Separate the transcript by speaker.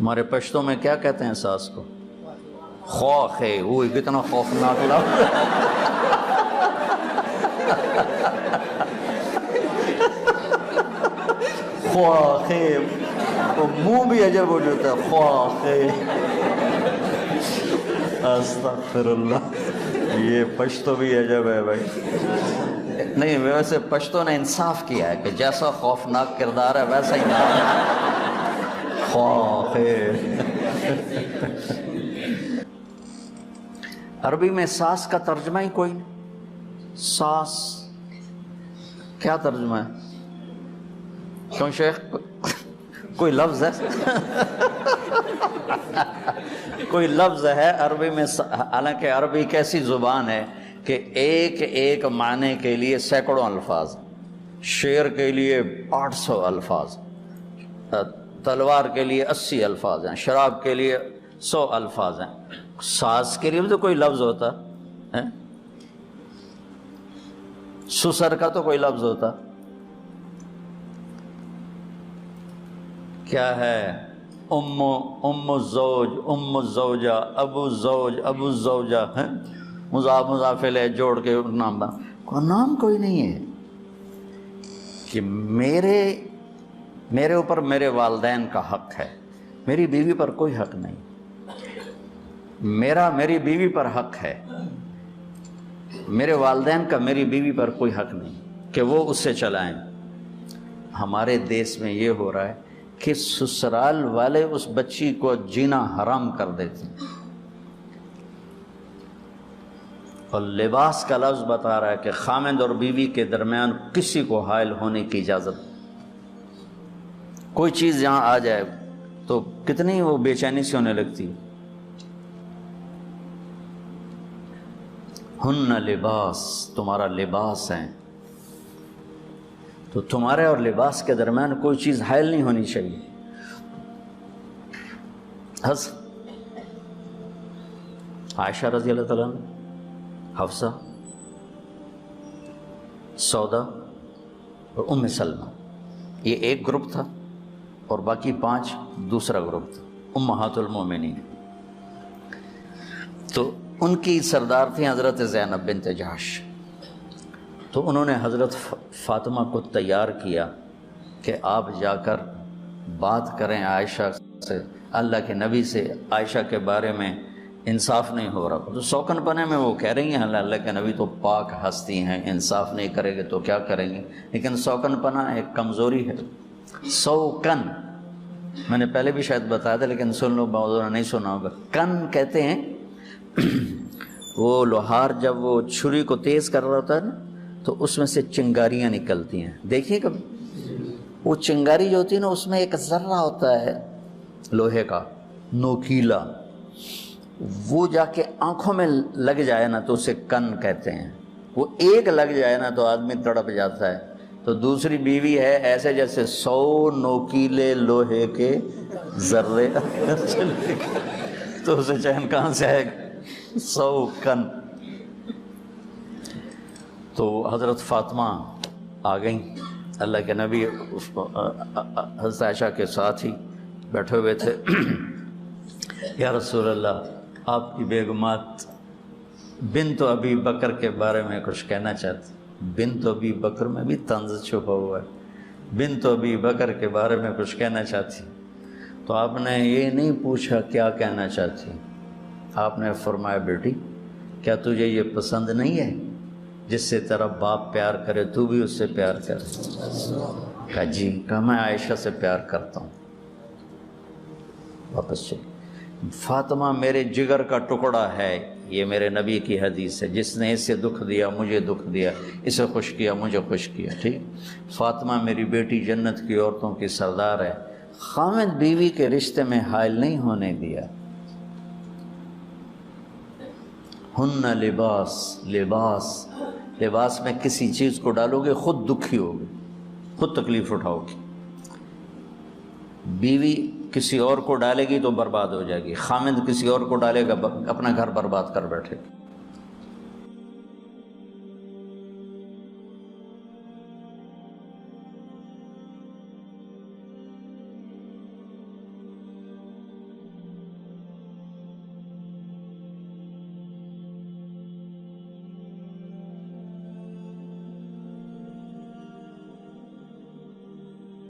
Speaker 1: ہمارے پشتوں میں کیا کہتے ہیں ساس کو؟ خوف ہے، وہ کتنا خوفناک لفظ خواہ ہے، وہ منہ بھی عجب ہو جاتا ہے، خواہ ہے۔ استغفر اللہ، یہ پشتو بھی عجب ہے بھائی۔ نہیں ویسے پشتوں نے انصاف کیا ہے کہ جیسا خوفناک کردار ہے ویسا ہی نام ہے، خواہ ہے۔ عربی میں ساس کا ترجمہ ہی کوئی نہیں۔ ساس کیا ترجمہ ہے؟ کیوں شیخ کوئی لفظ ہے؟ کوئی لفظ ہے عربی میں؟ حالانکہ عربی ایک ایسی زبان ہے کہ ایک ایک معنی کے لیے سینکڑوں الفاظ، شیر کے لیے 800 الفاظ، تلوار کے لیے 80 الفاظ ہیں، شراب کے لیے 100 الفاظ ہیں۔ ساس کے لیے بھی تو کوئی لفظ ہوتا ہے، سسر کا تو کوئی لفظ ہوتا۔ کیا ہے؟ ام الزوج، ام الزوجہ، ابو الزوج، ابو الزوجہ، مضاف مضاف الیہ جوڑ کے نام نام کوئی نہیں ہے کہ میرے اوپر میرے والدین کا حق ہے، میری بیوی پر کوئی حق نہیں، میری بیوی پر حق ہے، میرے والدین کا میری بیوی پر کوئی حق نہیں کہ وہ اس سے چلائیں۔ ہمارے دیس میں یہ ہو رہا ہے کہ سسرال والے اس بچی کو جینا حرام کر دیتے ہیں، اور لباس کا لفظ بتا رہا ہے کہ خامند اور بیوی کے درمیان کسی کو حائل ہونے کی اجازت، کوئی چیز یہاں آ جائے تو کتنی وہ بے چینی سے ہونے لگتی ہے۔ ہن لباس، تمہارا لباس ہے، تو تمہارے اور لباس کے درمیان کوئی چیز حائل نہیں ہونی چاہیے۔ عائشہ رضی اللہ تعالیٰ عنہ، حفصہ، سودا اور ام سلمہ، یہ ایک گروپ تھا، اور باقی 5 دوسرا گروپ تھا، امہات المومنین۔ تو ان کی سردار تھیں حضرت زینب بنت جحش۔ تو انہوں نے حضرت فاطمہ کو تیار کیا کہ آپ جا کر بات کریں عائشہ سے، اللہ کے نبی سے عائشہ کے بارے میں انصاف نہیں ہو رہا۔ تو سوکن پنے میں وہ کہہ رہی ہیں اللہ کے نبی تو پاک ہستی ہیں، انصاف نہیں کرے گے تو کیا کریں گے، لیکن سوکن پنا ایک کمزوری ہے۔ سوکن میں نے پہلے بھی شاید بتایا تھا لیکن سن لو، بہت نہیں سنا ہوگا۔ کن کہتے ہیں وہ لوہار جب وہ چھری کو تیز کر رہا ہوتا ہے نا تو اس میں سے چنگاریاں نکلتی ہیں، دیکھیے کبھی وہ چنگاری جو ہوتی ہے نا اس میں ایک ذرہ ہوتا ہے لوہے کا نوکیلا، وہ جا کے آنکھوں میں لگ جائے نا تو اسے کن کہتے ہیں۔ وہ ایک لگ جائے نا تو آدمی تڑپ جاتا ہے۔ تو دوسری بیوی ہے ایسے جیسے 100 نوکیلے لوہے کے ذرے تو اسے چین کہاں سے آئے گا؟ 100 کن۔ تو حضرت فاطمہ آ گئیں، اللہ کے نبی حضرت عائشہ کے ساتھ ہی بیٹھے ہوئے تھے۔ یا رسول اللہ، آپ کی بیگمات بنت ابی بکر کے بارے میں کچھ کہنا چاہتی۔ بنت ابی بکر میں بھی طنز چھپا ہوا ہے، بنت ابی بکر کے بارے میں کچھ کہنا چاہتی۔ تو آپ نے یہ نہیں پوچھا کیا کہنا چاہتی، آپ نے فرمایا بیٹی کیا تجھے یہ پسند نہیں ہے جس سے تیرا باپ پیار کرے تو بھی اس سے پیار کر؟ کہا جی، کہا میں عائشہ سے پیار کرتا ہوں۔ واپس چلے۔ فاطمہ میرے جگر کا ٹکڑا ہے، یہ میرے نبی کی حدیث ہے، جس نے اسے دکھ دیا مجھے دکھ دیا، اسے خوش کیا مجھے خوش کیا، ٹھیک۔ فاطمہ میری بیٹی جنت کی عورتوں کی سردار ہے، خامد بیوی کے رشتے میں حائل نہیں ہونے دیا۔ ہن لباس، لباس میں کسی چیز کو ڈالو گے خود دکھی ہوگی، خود تکلیف اٹھاؤ گی۔ بیوی کسی اور کو ڈالے گی تو برباد ہو جائے گی، خامد کسی اور کو ڈالے گا اپنا گھر برباد کر بیٹھے گا۔